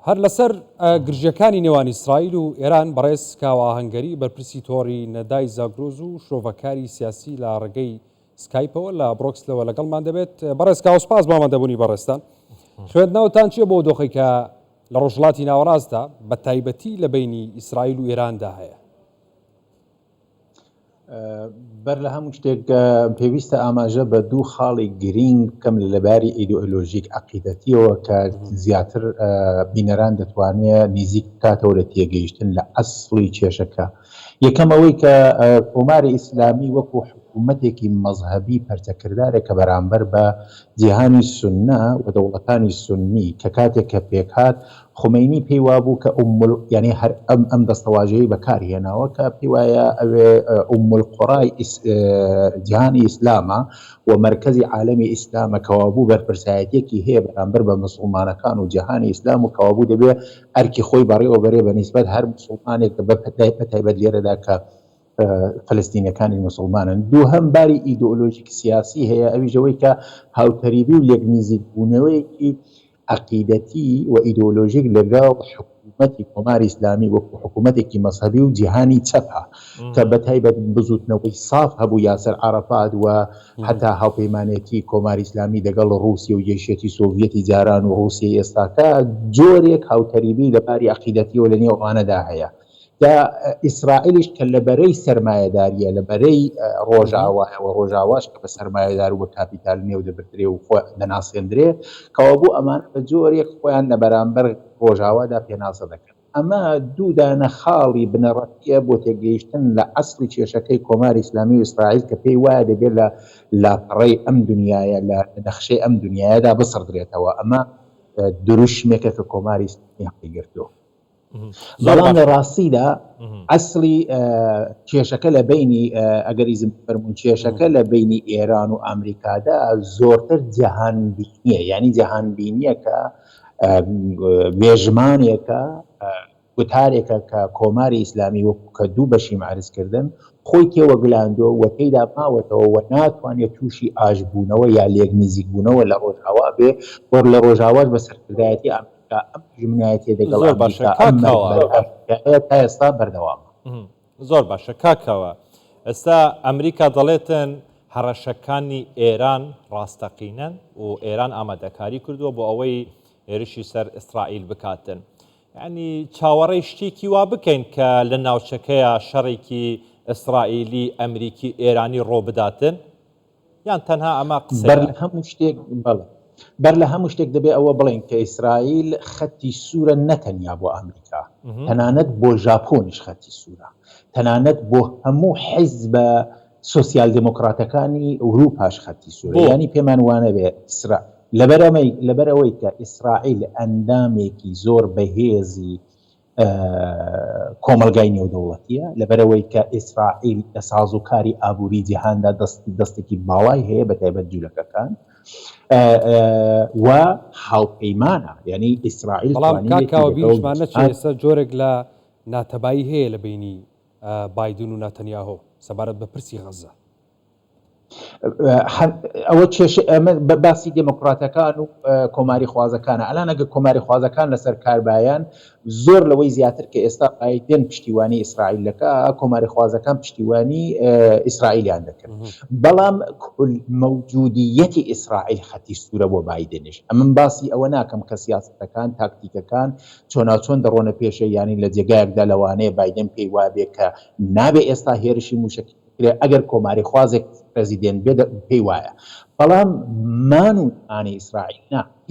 هەر لەسەر گرژەکانی نێوان ئیسرائیل و ئێران بەڕێز کاواهەنگەری بەرپرسی تۆڕی نەدای زاگرۆز و شۆڤەکاری سیاسی لە ڕێگەی سکایپەوە لە برۆکسلەوە لەگەڵمان دەبێت. بەڕێز کاوسپاس بامەندەبوونی بەڕێستان. خوێندناوتان چییە بۆ دۆخی کە لە ڕۆژهەڵاتی ناوەڕاستدا بە تایبەتی لە بینی ئیسرائیل و ئێراندا هەیە؟ بەر لە هەموو شتێک پێویستە ئاماژە بە دوو خاڵی گرنگ بکەم لەباری ئیدئۆلۆژیک عەقیدەتیەوە کە زیاتر بینەران دەتوانێت نزیک بکاتەوە لە تێگەیشتن لە ئەسڵی کێشەکە. یەکەم ئەوەی کە کۆماری ئیسلامی وەکو حکوومەتێکی مەزهەبی پەرچەکردارێک کە بەرامبەر بە جیهانی سوننا و دەوڵەتانی سونی کە کاتێک کە پێکات خمینی پێی وابوو کە یعنی هەر ئەم دەستەواژەیە بەکارهێناوە کە پێی وایە ئەوێ القوڕای جیهانی ئیسلامە و مرکزی عالەمی ئیسلامە کەوابوو بەرپرسایەتێکی هەیە بەرامبەر بە مسلمانەکان و جیهانی ئیسلام و کەوابوو دەبێت ئەرکی خۆی بەڕێوە بەرێ بە نیسبەت هەر مسلمانێک بەتایبەت لێرەدا کە فلستینەکانی مسلمانن. دووهەم باری ئیدئۆلۆژیک سیاسی هەیە، ئەویشەوەی کە هاوتەریبی و لێک نزیکبوونەوەیەکی عەقیدەتی و ئیدئۆلۆژیک لەگەڵ حکوومەتی کۆماری ئیسلامی وەکو حکوومەتێکی مەزهەبی و جیهانی چەپە کە بەتایبەت بزوتنەوەی ساف هەبوو یاسر عەرەفات و حتا هاوپەیمانێتی کۆماری ئیسلامی لەگەڵ ڕووسیا و یەکێتی سۆڤیەتی جاران و ڕووسیای ئێستاکە جۆرێک هاوتەریبی لەباری عەقیدەتیەوە لە نێو ئەوانەدا هەیە. دا ئیسرائیلیش کە لەبەرەی سەرمایەداریە لەبەرەی ڕۆژاوایەوە ڕۆژاواش کە بە سەرمایەدار و بە کاپیتال نێو دەبردرێ و دەناسێندرێ کەوابوو ئەمان بە جۆرێک خۆیان لە بەرامبەر ڕۆژاوادا پێناسە دەکەن. ئەمە دوو دانە خاڵی بنەڕەتیە بۆ تێگەیشتن لە ئەسڵی کێشەکەی کۆماری ئیسلامی و ئیسرائیل کە پێی وایە دەبێت لە لاپەڕەی ئەم دنیایە لە نەخشەی ئەم دنیایەدا بسڕدرێتەوە. ئەمە دروشمێکە کە کۆماری ئیسلامی هەڵگرتووە. بەڵام لە ڕاستیدا ئەسڵی کێشەکە لە بینی ئەگەریزم فەرموون کێشەکە لە بینی ئێران و ئەمریکادا زۆرتر جەهانبینیە، یعنی جەهانبینیە کە وێژمانێکە وتارێکە کە کۆماری ئیسلامی وەکو کە دوو بەشی معرزکردن خۆی تێوە گلاندۆ و پێیدا ماوەتەوە و ناتوانێت تووشی ئاژبوونەوە یا لێک نزیکبوونەوە لە ڕۆژاوا بێ وەر لە ڕۆژاواش بە سەرکردایەتی ئەم ژمنایەتی دەگەڵ تا ئێستا بەردەوامە. زۆر باشە کاکەوە. ئێستا ئەمریکا دەڵێتن هەڕەشەکانی ئێران ڕاستەقینەن و ئێران ئامادەکاری کردووە بۆ ئەوەی هێرشی سەر ئیسرائیل بکاتن. یعنی چاوەڕێی شتێکی وا بکەین کە لە ناوچەکەیە شەڕێکی ئیسرائیلی ئەمریکی ئێرانی ڕۆ بداتن یان تەنها ئەمە قسە بەر لە هەموو شتێک دەبێت ئەوە بڵێن کە ئیسرائیل خەتی سوورە نەتەنیا بۆ ئەمریکا، تەنانەت بۆ ژاپۆنیش خەتی سوورە، تەنانەت بۆ هەموو حیزبە سۆسیال دموکراتەکانی ئەوروپاش خەتی سوورە. ینی پێمان وانە بێ لەبەرەوەی کە ئیسرائیل ئەندامێکی زۆر بەهێزی کۆمەلگای نێودەوڵەتیە، لەبەرەوەی کە ئیسرائیل لە سازوکاری ئابووری جیهاندا دەستێکی باڵای هەیە بەتایبەت جوولەکەکان و هاوپەیمانە، یعنی ئیسرائیل بەڵامکاوەبیشمانە ئێستا جۆرێک لە ناتەبایی هەیە لە بینی بایدن و نەتەنیاهۆ سەبارەت بە پرسی غەزە. ئەوە ئەمە باسی دموکراتەکان و کۆماری خوازەکانە. ئەلان ئەگە کۆماری خوازەکان لەسەر کاربایان زۆر لەوەی زیاتر کە ئێستا بایدن پشتیوانی ئیسرائیلەکە کۆماری خوازەکان پشتیوانی ئیسرائیلیان دەکرد. بەڵام مەوجودیەتی ئیسرائیل خەتی سوورە بۆ بایدنش. ئەمن باسی ئەوە ناکەم کە سیاسەتەکان تاکتیکەکان چۆناچۆن دەڕۆنە پێشە، یانی لە جێگایەکدا لەوانەیە بایدن پێی وابێ کە نابێ ئێستا هێرشی موشک ئەگەر کۆماری خوازێک پرەزیدنت بێ پێی وایە. بەڵام مان و نەمانی ئیسرائیل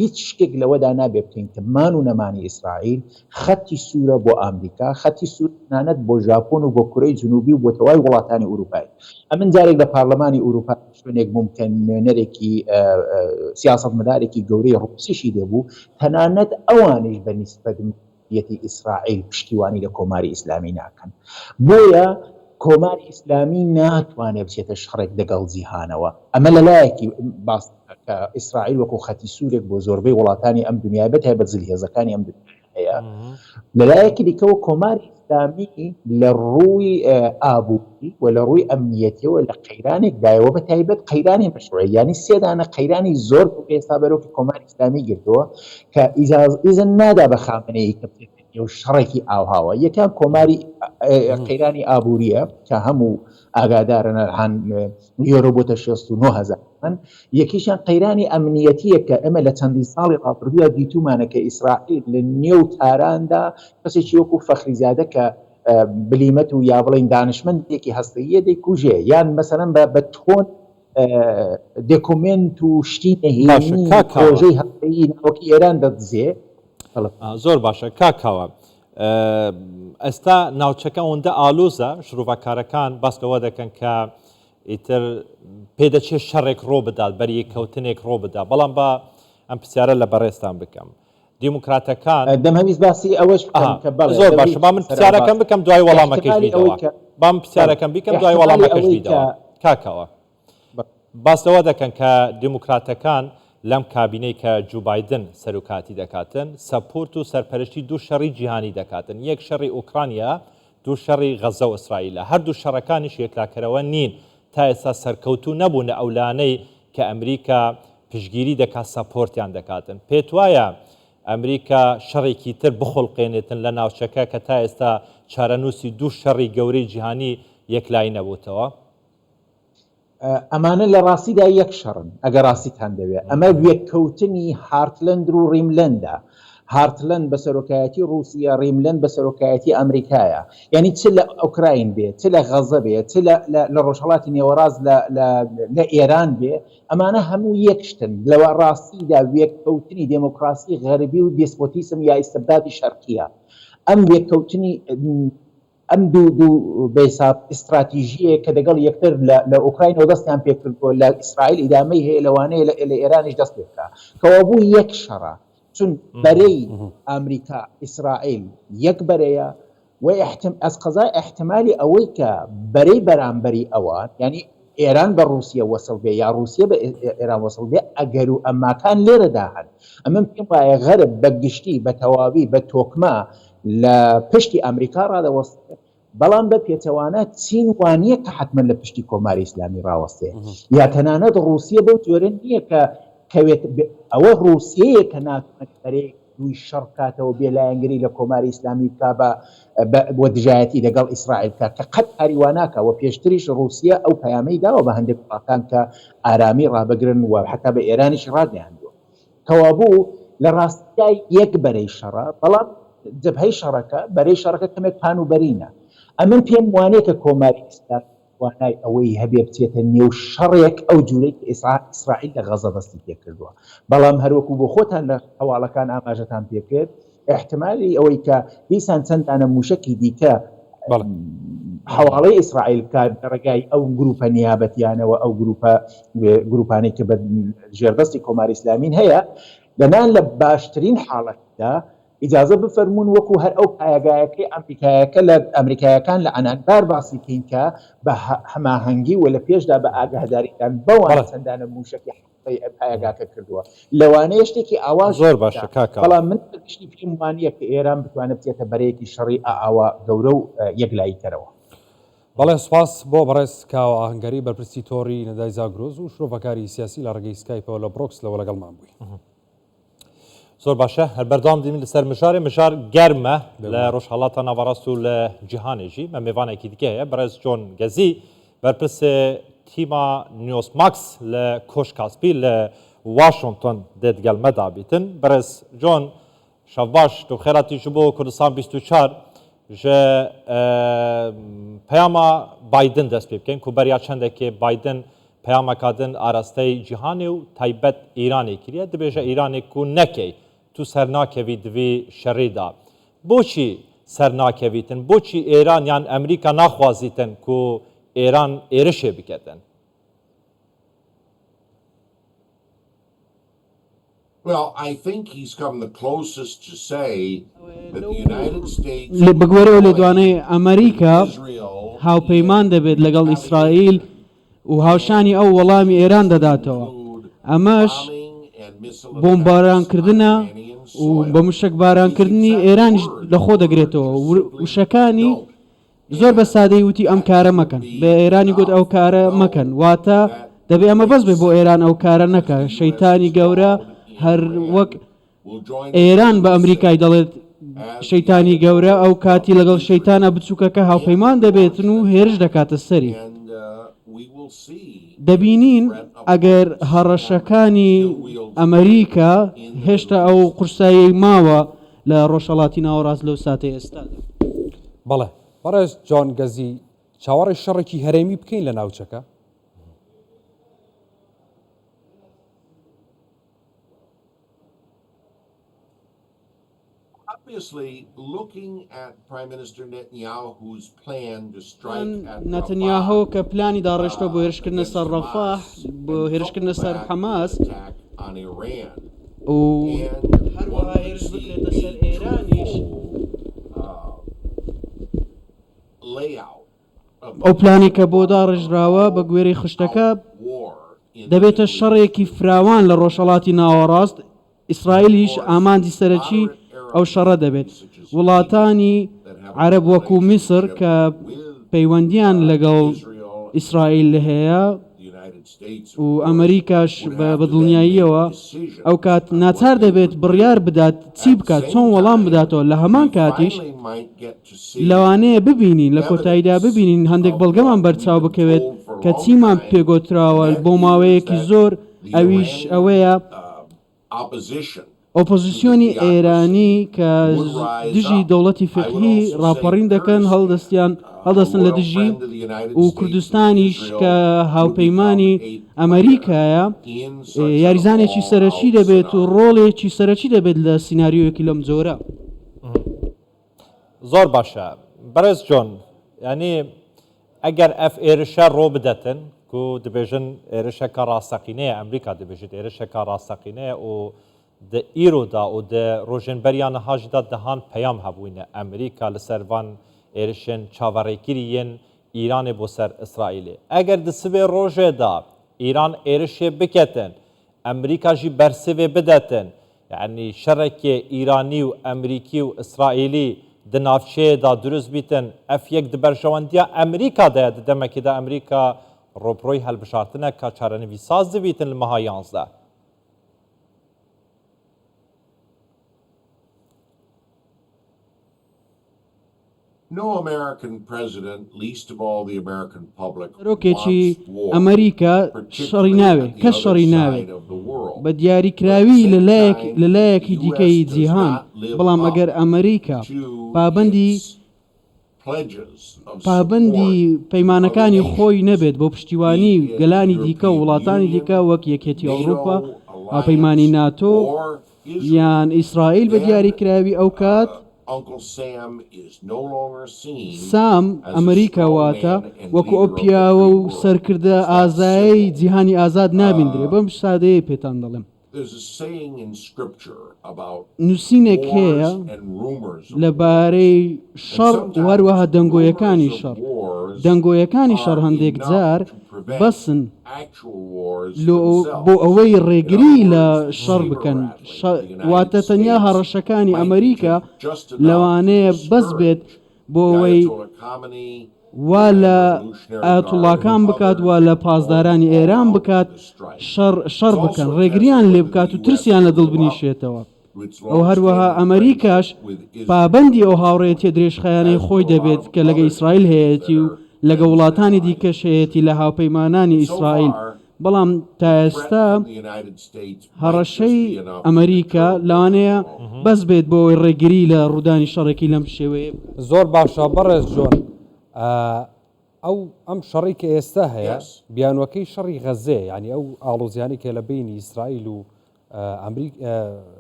هیچ شتێک لەوەدا نابێ بکەین کە مان و نەمانی ئیسرائیل خەتی سوورە بۆ ئەمریکا، خەتی سوورنانەت بۆ ژاپۆن و بۆ کورەی جنوبی و بۆ تەواوی وڵاتانی ئوروپای. ئەمن جارێک لە پارلەمانی ئوروپا شوێنێک ممکن نوێنەرێکی سیاسەتمەدارێکی گەورەی ڕووسیشی دەبوو، تەنانەت ئەوانش بە نیسبەت یەتی ئیسرائیل پشتیوانی لە کۆماری ئیسلامی ناکەن. بۆیە کۆماری ئیسلامی ناتوانێت بچێتە شەڕێک لەگەڵ جیهانەوە. ئەمە لەلایەکی باس کە ئیسرائیل وەکو خەتی سوورێک بۆ زۆربەی وڵاتانی ئەم دنیای بەتایبەت جلهێزەکانی ئەم دنیا هەیە. لەلایەکی دیکەوە کۆماری ئیسلامی لە ڕووی ئابووری و لە ڕووی ئەمنیەتی و لە قەیرانێک دایەوە بە تایبەت قەیرانی مەشروعی ینی سێدانە قەیرانی زۆر ئێستا بەرەوکی کۆماری ئیسلامی گرتووە کە ئیزن نادا بە خامنەیە کە و شەڕێکی ئاوهاوە یەکان کۆماری قەیرانی ئابووریە کە هەموو ئاگادارن یۆرۆ بۆتە 69,000 یەکیشان قەیرانی ئەمنیەتیە کە ئەمە لە چەندی ساڵی ڕابردوودا دیتومانە کە ئیسرائیل لە نێو تاراندا کەسێکی وەکو فەخریزادە کە بلیمەت و یا بڵین دانشمەندێکی هەستەیە دەیکوژێ یان مەسەرەن بە تۆن دێکومنت و شتی نەهێنی پرۆژەی هەستەیی ناوەکی ئێران دەدزێ. زۆر باشە کاکاوە ئێستا ناوچەکە ئەوەندە ئالۆزە شرۆڤکارەکان باسکەوە دەکەن کە ئیتر پێدەچێت شەڕێک ڕۆ بدات بەری کەوتنێک ڕۆ بدا بەڵام بە ئەم پرسیارە لە بەڕێستان بکەم دیموکراتەکان دەمەویست باسی ئەوەش زۆر باشە با من پرسیارەکەم بکەم دوای وەڵامەکەش بیدەوە بام پرسیارەکەم بیکەم دوای وەڵامەکەش بیدەوە کاکەوە باسەوە دەکەن کە دیموکراتەکان لەم کابینەی کە جو بایدن سەرۆکاتی دەکاتن سەپۆرت و سەرپەرشتی دوو شەڕی جیهانی دەکاتن یەک شەڕی ئوکرانیا دوو شەڕی غەزە و ئیسرائیلە هەردوو شەڕەکانیش یەکلاکەرەوە نین تا ئێستا سەرکەوتو نەبوون لە ئەولانەی کە ئەمریکا پشگیری دەکات سەپۆرتیان دەکاتن پێت وایە ئەمریکا شەڕێکی تر بخۆڵقێنێتن لە ناوچەکە کە تا ئێستا چارەنووسی دوو شەڕی گەورەی جیهانی یەکلای نەبووتەوە ئەمانە لە ڕاستیدا یەک شەڕن ئەگە ڕاستیتان دەوێت ئەمە وێککەوتنی هارتلند و ڕیملەندە هارتلند بە سەرۆکایەتی رووسیا ڕیملەند بە سەرۆکایەتی ئەمریکایە یعنی چ لە ئوکراین بێت چ لە غەزە بێت چ لە ڕۆژهەڵاتی نێوەڕاز لە ئێران بێ ئەمانە هەموو یەکشتن لەوە ڕاستیدا وێککەوتنی دموکراسی غەربی و دێسپۆتیسم یا ئیستبدادی شەرقیە ئەم وێککەوتنی ئەم دوو بەیساب استراتیژیە کە دەگەڵ یەکتر لە ئوکراینەوە دەستیان پێکردووە لە ئیسرائیل ئیدامەی هەیە لەوانەیە لە ئێرانیش دەست پێ بکە کەوا بوو یەک شەڕە چون بەرەی ئەمریکا ئیسرائیل یەک بەرەیە و ئەس قەزای احتمالی ئەوەی کە بەرەی بەرامبەری ئەوان ینی ئێران بە رووسیا وەسڵ بێ یا رووسیا بە ئێران وەسڵ بێ ئەگەر و ئەماکان لێرەدا هەن ئەمەم پێم وایە غەرب بە گشتی بە تەواوی بە تۆکمە لە پشتی ئەمریکا ڕادەوەستێ بەڵام بە پێچەوانە چین وانییە کە حتمما لە پشتی کۆماری ئیسلامی ڕاوەستێ یا تەنانەت رووسیا بەو جۆرە نییە کە کەوێت ئەوە رووسیەیە کە ناتوانێت بەرەی دوی شەڕ کاتەوە بێلایەنگری لە کۆماری ئیسلامی بکا بە دژایەتی لەگەڵ ئیسرائیل کە قەت هاریواناکە و پێشتریش رووسیا ئەو پەیامەی داوە بە هەندێک وڵاتان کە ئارامی ڕابگرن و حتا بە ئێرانیش ڕاگەیاندووە کەوا بوو لە ڕاستیای یەک بەرەی شەڕە بەڵام جبهەی شەڕەکە بەرەی شەڕەکە کەمێک پانوبەرینە ئەمن پێم وانەیە کە کۆماری ئیسلام وانای ئەوەی هەبێ بچێتە نێو شەڕێک ئەو جوورەی ئیسرائیل لە غەزە دەستی پێکردووە بەڵام هەروەکو بۆ خۆتان لە هەواڵەکان ئاماژەتان پێکرد احتمالی ئەوەی کە دیسان چەندانە موشکی دیکە حواڵەی ئیسرائیل کار ڕێگای ئەو گروپە نیابەتیانەوە ئەو گروپانەی کە بە ژێردەستی کۆماری ئیسلامین هەیە لەنان لە باشترین حاڵەتدا ئیجازە بفەرمونون وەکو هەر ئەو پایگایەکەی ئەمریکایەکە لە ئەمریکایەکان لە ئەنانبار باسی بکەین کە بە هەماهەنگی و لە پێشدا بە ئاگاداریتان بەوان چەندانە موشکی پایگاکە کردووە لەوانەیە شتێکی ئاواز زۆر باشە کاکە بەڵام من گشتی پێم وانییە کە ئێران بتوانێت بچێتە بەرەیەکی شەڕی ئاوا گەورە و یەکلاییکەرەوە. بەڵێ سوپاس بۆ بەڕێز کاوە ئاهەنگەری بەرپرسی تۆڕی نەدای زاگرۆز و شرۆڤەکاری سیاسی لە ڕێگەی سکایپەوە لە بڕۆکس لەوە لەگەڵمان بووی. زۆر باشە هەر بەردەوام دێمین لەسەر مژار گەرمە لە ڕۆژهەڵاتە ناوەڕاست و لە جیهانێژی مە میوانێکی دیکە هەیە بەڕێز جۆن گەزی بەرپرسێ تیما نیۆسماکس لە کۆشکاسپی لە واشنگتن دێتگەلمە دابیتن بەڕێز جۆن شەو باش و خێراتیش بۆ کوردستان 24 ژە پەیاما بایدن دەست پێ بکەین کوبەریا چەندێکێ بایدن پەیامەکادن ئاراستەی جیهانێ و تایبەت ئیرانێ کریە دەبێژە ئیرانێک و نەکەی تو سەرناکەوی دوێ شەڕێدا بۆچی سەرناکەویتن بۆچی ئێران یان ئەمریکا ناخوازیتن کو ئێران ئێرشێ بکەتن. Well, I think he's come the closest to say that the United States بگوەرەوە لە دوانەی ئەمریکا هاوپەیمان دەبێت لەگەڵ ئیسرائیل و هاوشانی ئەو وەڵامی ئێران دەداتەوە ئەمەش بۆمبارانکردنە و بە موشک بارانکردنی ئێرانیش لەخۆ دەگرێتەوە وشەکانی زۆر بە سادەی وتی ئەم کارە مەکەن بە ئێرانی گوت ئەو کارە مەکەن واتە دەبێ ئەمە بەس بێ بۆ ئێران ئەو کارە نەکە شەیتانی گەورە هەر وەک ئێران بە ئەمریکای دەڵێت شەیتانی گەورە ئەو کاتی لەگەڵ شەیتانە بچووکەکە هاوپەیمان دەبێتن و هێرش دەکاتە سەری دەبینین ئەگەر هەڕەشەکانی ئەمریکا هێشتا ئەو قورسایی ماوە لە ڕۆژهەڵاتی ناوەڕاست لەو ساتەی ئێستا بەڵێ بەڕێز جۆن گەزی چاوەڕی شەڕێکی هەرێمی بکەین لە ناوچەکە Obviously, looking at Prime Minister Netanyahu's plan to strike at نەتەنیاهۆ Rafah, کە پلانی داڕێشتە بۆ هێرشکردنە سەر ڕەفاح بۆ هێرشکردنە سەر حەماس attack on Iran. و And هەروەها هێرش بکرێتە سەر ئێرانیش layout of ئەو پلانی کە بۆ داڕێژراوە بە گوێرەی خشتەکە war in دەبێتە شەڕێکی فراوان لە ڕۆژهەڵاتی ناوەڕاست ئیسرائیلیش ئاماندی سەرەکی ئەو شەڕە دەبێت وڵاتانی عەرەب وەکو میسر کە پەیوەندیان لەگەڵ ئیسرائیل هەیە the United States و ئەمریکاش بە دڵنیاییەوە ئەو کات ناچار دەبێت بڕیار بدات چی بکات چۆن وەڵام بداتەوە لە هەمان کاتیش finally might get to see لەوانەیە ببینین لە کۆتاییدا ببینین هەندێک بەڵگەمان بەرچاو بکەوێت کە چیمان پێگۆتراوە بۆ ماوەیەکی زۆر ئەویش ئەوەیە opposition ئۆپۆزیسیۆنی ئێرانی کە دژی دەوڵەتی فقهی راپەڕین دەکەن هەڵدەستن لە دژی و کوردستانیش کە هاوپەیمانی ئەمریکایە یاریزانێکی سەرەکی دەبێت و ڕۆڵێکی سەرەکی دەبێت لە سیناریۆیەکی لەم جۆرە زۆر باشە بەرز جۆن ینی ئەگەر ئەف ئێرشە ڕۆ بدەتن و دەبێژن ئێرشەکە ڕاستەقینەیە ئەمریکا دەبێژێت ئێرشەکە ڕاستەقینەیە و د ئیرۆدا و د ڕۆژێنبەریانە هاژدا دەهان پەیام هەبووینە ئەمریکا لە سەروان ئێرشێن چاوەڕێگیریەن ئیرانێ بۆ سەر ئیسرائیلێ ئەگەر دسبێ ڕۆژێدا ئیران ئێرشێ بکەتن ئەمریکاژی بەرسێ بدەتن یعنی شەڕێکێ ئیرانی و ئەمریکی و ئیسرائیلی di navçeyê da durust bîtin ev yek di berşewendiya Amerîka de ya di demekê de Amerîka roproyê helbişartineka çarenivîsaz dibîtin li meha 11. No American president, least of all the American public, ڕۆکێکی wants war, ئەمریکا شەڕی ناوێ particularly on the کەس other شەڕی ناوێ side of the world. بە دیاریکراوی لەلایەکی دیکەی جیهان بەڵام ئەگەر ئەمریکا پابندی پەیمانەکانی خۆی نەبێت بۆ پشتیوانی گەلانی دیکە و وڵاتانی دیکە وەک یەکێتی ئەوروپا پەیمانی ناتۆ یان ئیسرائیل بە دیاریکراوی ئەو کات Uncle Sam is no longer seen سام ئەمریکا واتە وەکو ئەو پیاوە و سەرکردە ئازایی جیهانی ئازاد نابیندرێ بەم سادەیە پێتان دەڵێم There's a saying in scripture about نووسینێک هەیە wars and rumors of لەبارەی شەڕ و هەروەها دەنگۆیەکانی شەڕ دەنگۆیەکانی شەڕ هەندێک جار بەسن actual wars بۆ ئەوەی ڕێگری لە شەڕ بکەن واتە تەنیا هەڕەشەکانی ئەمریکا لەوانەیە بەس بێت بۆ ئەوەی وا لە ئایەتوڵاکان بکات وا لە پاسدارانی ئێران بکات شەڕ بکەن ڕێگریان لێ بکات و ترسیان لە دڵ بنیشێتەوە ئەو هەروەها ئەمریکاش پابندی ئەو هاوڕێتی درێژخایانەی خۆی دەبێت کە لەگە ئیسرائیل هەیەی و لەگە وڵاتانی دیکەش هەیەی لە هاوپەیمانانی ئیسرائیل بەڵام تا ئێستا هەڕەشەی ئەمریکا لەوانەیە بەس بێت بۆ ئەوەی ڕێگری لە ڕوودانی شەڕێکی لەم شێوەیە زۆر باشە بەڕێز جۆن ئەو ئەم شەڕی کە ئێستا هەیە بیانوەکەی شەڕی غەزێ ینی ئەو ئاڵۆزیانی کە لە بینی ئیسرائیل و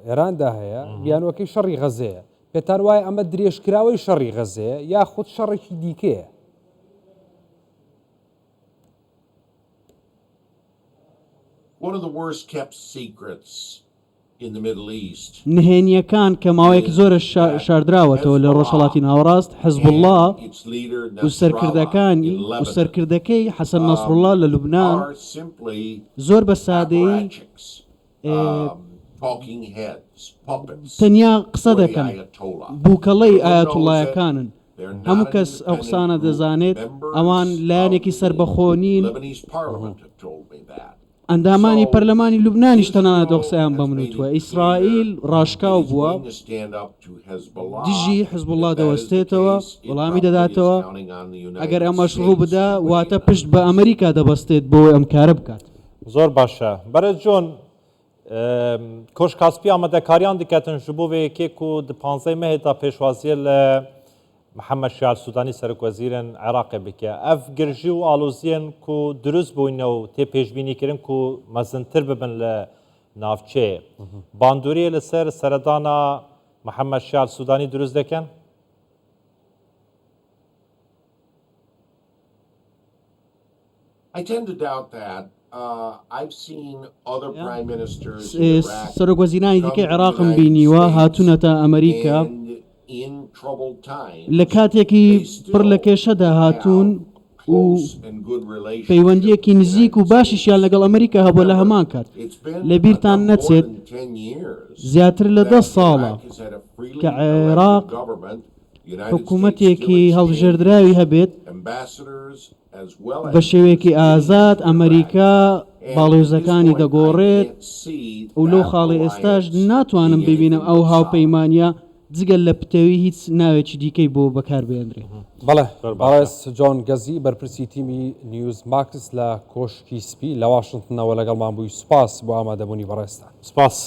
ئێراندا هەیە بیانوەکەی شەڕی غەزەیە پێتان وایە ئەمە درێژکراوەی شەڕی غەزەیە یا خودت شەڕێکی دیکەیە One of the worst kept secrets in the Middle East. نهێنیەکان کە ماوەیەک زۆرە شاردراوەتەوە لە ڕۆژهەڵاتی ناوەڕاست حزب الله و سەرکردەکانی و سەرکردەکەی حەسەن نەسڕوڵڵا لە لوبنان زۆر بە سادەیی talking heads, puppets, تەنیا قسە for the دەکەن Ayatollah. بووکەڵەی Everyone knows ئاەتوڵایەکانن that they're not هەموو an کەس ئەو independent قسانە group. دەزانێت Members ئەوان لایەنێکی of the سربەخۆنین Lebanese parliament have told me that. ئەندامانی پەرلەمانی لوبنانیش تەنانەت ئەو Israel قسەیان has بە made منوتوە it ئیسرائیل clear ڕاشکاو it is بووە going to stand up to Hezbollah. دژی حزبوڵڵا If that is the دەوەستێتەوە case, it وەڵامی probably is دەداتەوە counting on the United ئەگەر ئەمەش ڕوو States بدە to weigh واتە in on پشت بە ئەمریکا دەبەستێت بۆ ئەم کارە بکات زۆر باشە بەرز جۆن کۆشکاسپی ئامادەکاریان دکاتن ji bo vê yekê ku di 15 mehê da pêşwaziyê li Mihemed Şial Sudanî Serokvezîrên Iraqê bike. Ev girjî û aloziyên ku dirust bûne û tê pêşbînîkirin ku mezintir bibin li navçeyê. Bandoriyê li ser seredana Mihemed Şial Sudanî dirust dikin? I tend to doubt that. I've seen other prime ministers in Iraq سەرۆکوەزیرانی come دیکەی to the عێراقم United بینیوە States هاتوونەتە ئەمریکا and in troubled times, لە کاتێکی they still پڕ لە کێشەدا هاتوون have و close and good relationships پەیوەندیەکی with the نزیک و United باشیشیان States. لەگەڵ ئەمریکا هەبووە لە هەمان کات It's been لە بیرتان more نەچێت than 10 years زیاتر لە that 10 ساڵە Iraq has had a freely کە elected عێراق government. The United States حکوومەتێکی still هەڵبژێردراوی هەبێت exchanges ambassadors as well بە as شێوەیەکی ئازاد ئەمریکا And باڵێوزەکانی at this point, دەگۆڕێت I can't see و لەو that خاڵی ئێستاش alliance ناتوانم being ببینم anything ئەو but solid. هاوپەیمانە جگەل لە پتەوی هیچ ناوێکی دیکەی بۆ بەکاربێنرێ بەڵێ باڕێز جۆن گەزی بەرپرسی تیمی نیوز ماکس لە کۆشکی سپی لە واشنگتنەوە لەگەڵمان بووی سوپاس بۆ ئامادەبوونی بەڕێستان سپاس.